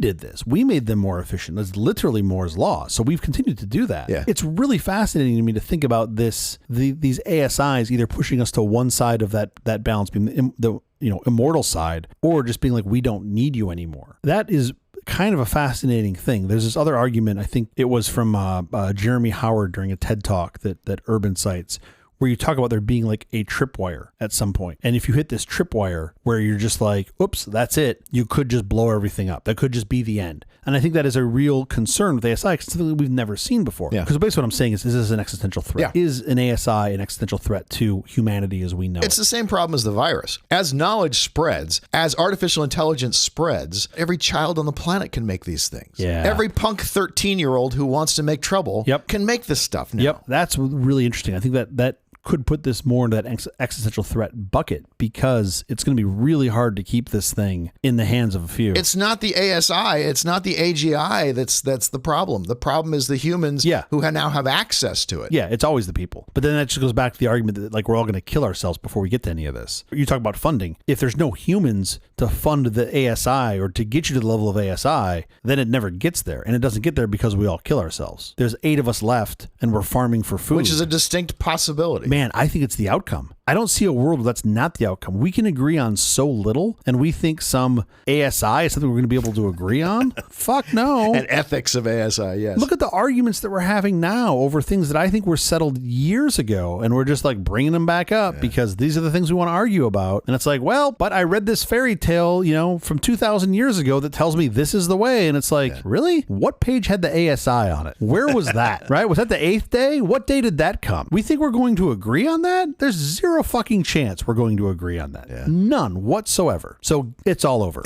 made them more efficient. That's literally Moore's law. So we've continued to do that. Yeah. It's really fascinating to me to think about this, these ASIs either pushing us to one side of that balance beam, the immortal side, or just being like, we don't need you anymore. That is kind of a fascinating thing. There's this other argument, I think it was from Jeremy Howard during a TED Talk that Urban cites, where you talk about there being like a tripwire at some point. And if you hit this tripwire where you're just like, oops, that's it, you could just blow everything up. That could just be the end. And I think that is a real concern with ASI, because it's something that we've never seen before. Because basically what I'm saying is this an existential threat? Yeah. Is an ASI an existential threat to humanity as we know It's the same problem as the virus. As knowledge spreads, as artificial intelligence spreads, every child on the planet can make these things. Yeah. Every punk 13-year-old who wants to make trouble can make this stuff now. Yep. That's really interesting. I think that could put this more into that existential threat bucket, because it's going to be really hard to keep this thing in the hands of a few. It's not the ASI, it's not the AGI that's the problem. The problem is the humans who now have access to it. Yeah, it's always the people. But then that just goes back to the argument that like we're all going to kill ourselves before we get to any of this. You talk about funding. If there's no humans to fund the ASI or to get you to the level of ASI, then it never gets there. And it doesn't get there because we all kill ourselves. There's 8 of us left and we're farming for food. Which is a distinct possibility. Man, I think it's the outcome. I don't see a world where that's not the outcome. We can agree on so little, and we think some ASI is something we're going to be able to agree on? Fuck no. And ethics of ASI, yes. Look at the arguments that we're having now over things that I think were settled years ago, and we're just like bringing them back up because these are the things we want to argue about. And it's like, well, but I read this fairy tale, from 2,000 years ago that tells me this is the way. And it's like, really? What page had the ASI on it? Where was that? Right? Was that the 8th day? What day did that come? We think we're going to agree on that? There's zero fucking chance we're going to agree on that. Yeah. None whatsoever. So it's all over.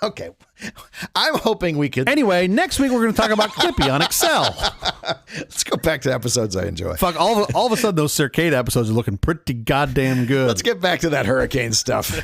Okay. I'm hoping we could. Anyway, next week we're going to talk about Clippy on Excel. Let's go back to episodes I enjoy. Fuck, all of a sudden those Circade episodes are looking pretty goddamn good. Let's get back to that hurricane stuff.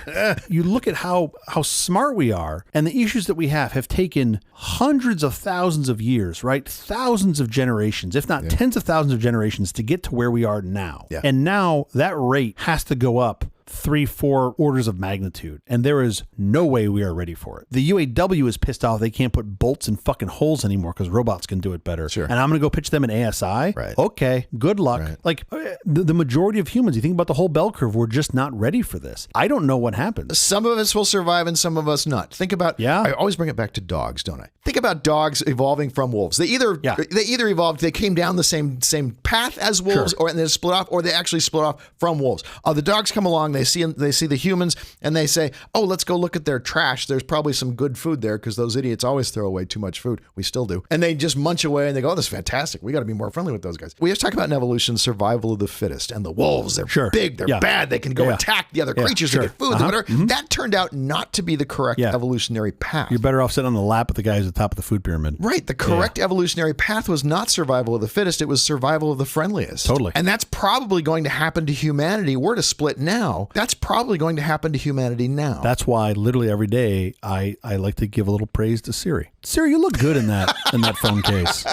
You look at how smart we are, and the issues that we have taken hundreds of thousands of years, right? Thousands of generations, if not tens of thousands of generations to get to where we are now. Yeah. And now that rate has to go up 3-4 orders of magnitude, and there is no way we are ready for it. The UAW is pissed off they can't put bolts in fucking holes anymore because robots can do it better. Sure. And I'm going to go pitch them an ASI. Right. Okay, good luck. Right. Like the majority of humans, you think about the whole bell curve, we're just not ready for this. I don't know what happens. Some of us will survive and some of us not. Think about, I always bring it back to dogs, don't I? Think about dogs evolving from wolves. They either evolved, they came down the same path as wolves, or and they split off, or they actually split off from wolves. The dogs come along, They see the humans and they say, oh, let's go look at their trash. There's probably some good food there because those idiots always throw away too much food. We still do. And they just munch away and they go, oh, this is fantastic. We got to be more friendly with those guys. We have to talk about in evolution, survival of the fittest. And the wolves, they're big, they're bad. They can go attack the other creatures to get food. Whatever. That turned out not to be the correct evolutionary path. You're better off sitting on the lap of the guys at the top of the food pyramid. Right. The correct evolutionary path was not survival of the fittest. It was survival of the friendliest. Totally. And that's probably going to happen to humanity. We're to split now. That's probably going to happen to humanity now. That's why literally every day I like to give a little praise to Siri. Siri, you look good in that phone case.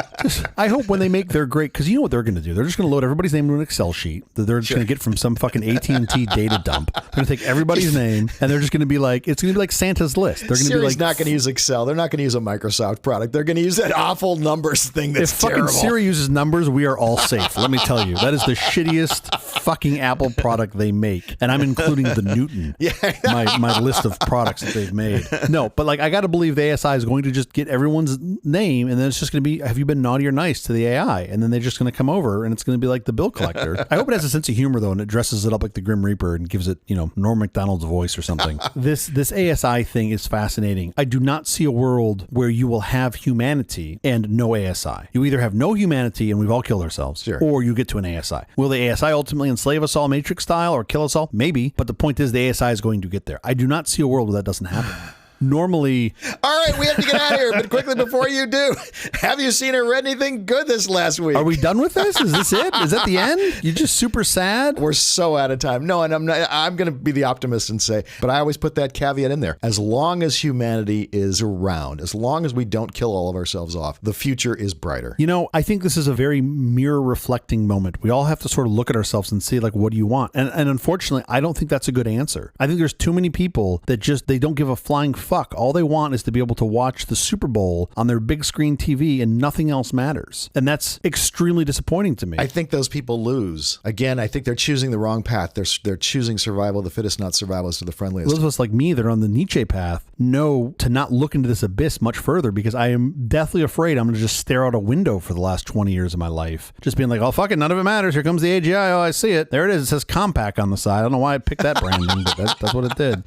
I hope when they make their great, because you know what they're going to do. They're just going to load everybody's name into an Excel sheet that they're just going to get from some fucking AT&T data dump. They're going to take everybody's name and they're just going to be like, it's going to be like Santa's list. They're going to be like, not going to use Excel. They're not going to use a Microsoft product. They're going to use that awful numbers thing that's terrible. If fucking Siri uses numbers, we are all safe. Let me tell you, that is the shittiest fucking Apple product they make, and I'm including the Newton. My list of products that they've made. No, but like I got to believe the ASI is going to just get everyone's name, and then it's just going to be, have you been naughty or nice to the AI? And then they're just going to come over, and it's going to be like the bill collector. I hope it has a sense of humor though, and it dresses it up like the Grim Reaper and gives it, Norm Macdonald's voice or something. This ASI thing is fascinating. I do not see a world where you will have humanity and no ASI. You either have no humanity and we've all killed ourselves, or you get to an ASI. Will the ASI ultimately enslave us all Matrix style or kill us all? Maybe, but the point is the ASI is going to get there. I do not see a world where that doesn't happen. Normally... All right, we have to get out of here, but quickly before you do, have you seen or read anything good this last week? Are we done with this? Is this it? Is that the end? You're just super sad? We're so out of time. No, and I'm going to be the optimist and say, but I always put that caveat in there. As long as humanity is around, as long as we don't kill all of ourselves off, the future is brighter. I think this is a very mirror reflecting moment. We all have to sort of look at ourselves and see, like, what do you want? And unfortunately, I don't think that's a good answer. I think there's too many people that they don't give a flying fuck. All they want is to be able to watch the Super Bowl on their big screen TV and nothing else matters. And that's extremely disappointing to me. I think those people lose. Again, I think they're choosing the wrong path. They're choosing survival of the fittest, not survivalist of the friendliest. Those of us like me that are on the Nietzsche path know to not look into this abyss much further, because I am deathly afraid I'm going to just stare out a window for the last 20 years of my life. Just being like, oh, fuck it, none of it matters. Here comes the AGI. Oh, I see it. There it is. It says Compaq on the side. I don't know why I picked that branding, but that's what it did.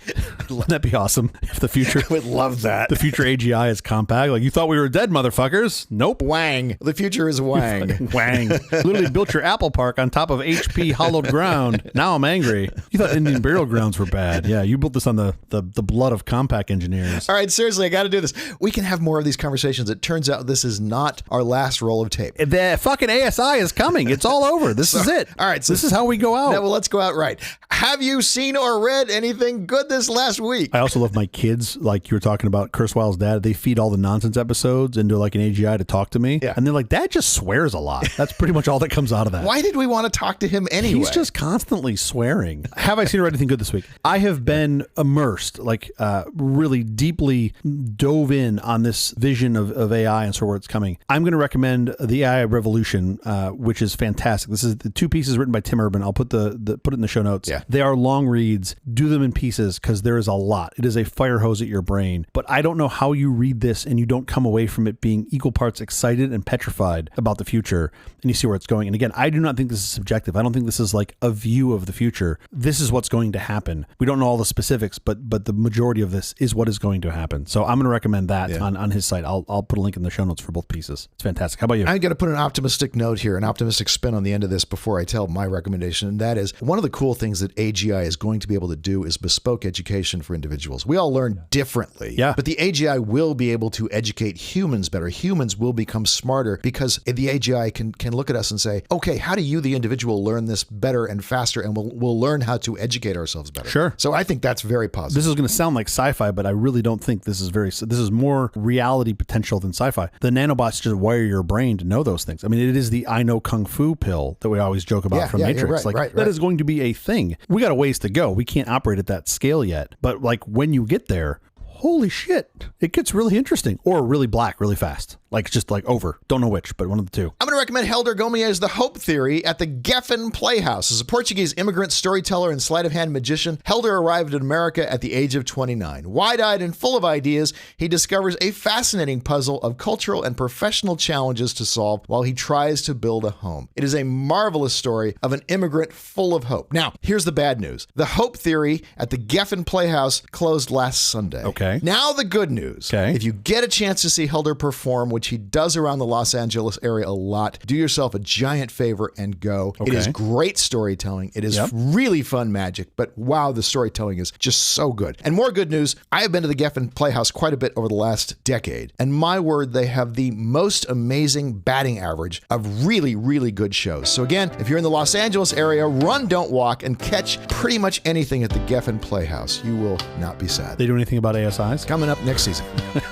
Wouldn't that be awesome if the future... I would love that. The future AGI is Compaq. Like, you thought we were dead, motherfuckers. Nope. Wang. The future is Wang. Wang. Literally built your Apple Park on top of HP hollowed ground. Now I'm angry. You thought Indian burial grounds were bad. Yeah, you built this on the blood of Compaq engineers. All right, seriously, I got to do this. We can have more of these conversations. It turns out this is not our last roll of tape. The fucking ASI is coming. It's all over. This is it. All right. So this is how we go out. Well, let's go out right. Have you seen or read anything good this last week? I also love my kids, like you were talking about Kurzweil's dad. They feed all the nonsense episodes into like an AGI to talk to me. Yeah. And they're like, Dad just swears a lot. That's pretty much all that comes out of that. Why did we want to talk to him anyway? He's just constantly swearing. Have I seen or read anything good this week? I have been immersed, like really deeply dove in on this vision of AI and sort of where it's coming. I'm going to recommend The AI Revolution, which is fantastic. This is the 2 pieces written by Tim Urban. I'll put put it in the show notes. Yeah. They are long reads. Do them in pieces because there is a lot. It is a fire hose at your brain. But I don't know how you read this and you don't come away from it being equal parts excited and petrified about the future, and you see where it's going. And again, I do not think this is subjective. I don't think this is like a view of the future. This is what's going to happen. We don't know all the specifics, but the majority of this is what is going to happen. So I'm going to recommend that on his site. I'll put a link in the show notes for both pieces. It's fantastic. How about you? I'm going to put an optimistic note here, an optimistic spin on the end of this before I tell my recommendation. And that is, one of the cool things that AGI is going to be able to do is bespoke education for individuals. We all learn differently. Yeah. But the AGI will be able to educate humans better. Humans will become smarter because the AGI can look at us and say, okay, how do you, the individual, learn this better and faster? And we'll learn how to educate ourselves better. Sure. So I think that's very positive. This is going to sound like sci-fi, but I really don't think this is more reality potential than sci-fi. The nanobots just wire your brain to know those things. I mean, it is the I know Kung Fu pill that we always joke about from Matrix. That is going to be a thing. We got a ways to go. We can't operate at that scale yet. But like when you get there, holy shit, it gets really interesting or really black really fast. Like, just like over. Don't know which, but one of the two. I'm going to recommend Helder Gomia's The Hope Theory at the Geffen Playhouse. As a Portuguese immigrant storyteller and sleight-of-hand magician, Helder arrived in America at the age of 29. Wide-eyed and full of ideas, he discovers a fascinating puzzle of cultural and professional challenges to solve while he tries to build a home. It is a marvelous story of an immigrant full of hope. Now, here's the bad news. The Hope Theory at the Geffen Playhouse closed last Sunday. Okay. Now the good news. Okay. If you get a chance to see Helder perform, which he does around the Los Angeles area a lot, do yourself a giant favor and go. Okay. It is great storytelling. It is really fun magic, but wow, the storytelling is just so good. And more good news, I have been to the Geffen Playhouse quite a bit over the last decade, and my word, they have the most amazing batting average of really, really good shows. So again, if you're in the Los Angeles area, run, don't walk, and catch pretty much anything at the Geffen Playhouse. You will not be sad. They do anything about ASIs? Coming up next season.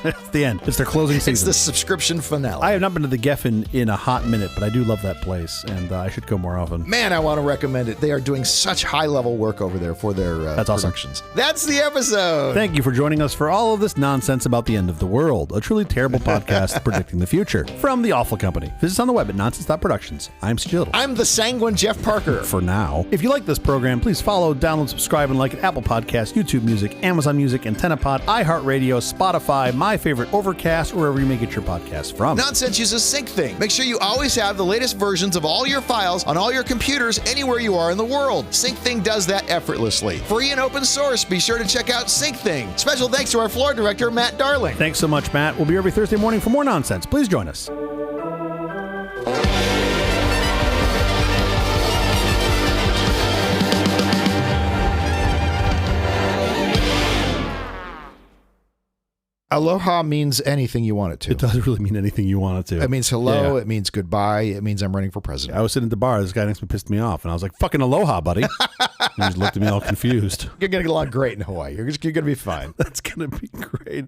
It's the end. It's their closing season. It's the subscription finale. I have not been to the Geffen in a hot minute, but I do love that place, and I should go more often. Man, I want to recommend it. They are doing such high-level work over there for their That's awesome. productions. That's the episode. Thank you for joining us for all of this nonsense about the end of the world, a truly terrible podcast predicting the future. From The Awful Company. Visit us on the web at nonsense.productions. I'm Stu Little. I'm the sanguine Jeff Parker. For now. If you like this program, please follow, download, subscribe, and like it Apple Podcasts, YouTube Music, Amazon Music, AntennaPod, iHeartRadio, Spotify, My Favorite, Overcast, or wherever you may get your podcasts from. Nonsense uses SyncThing. Make sure you always have the latest versions of all your files on all your computers anywhere you are in the world. SyncThing does that effortlessly. Free and open source. Be sure to check out SyncThing. Special thanks to our floor director, Matt Darling. Thanks so much, Matt. We'll be here every Thursday morning for more nonsense. Please join us. Aloha means anything you want it to. It does really mean anything you want it to. It means hello. Yeah. It means goodbye. It means I'm running for president. I was sitting at the bar. This guy next to me pissed me off, and I was like, fucking aloha, buddy. And he just looked at me all confused. You're going to get along great in Hawaii. You're going to be fine. That's going to be great.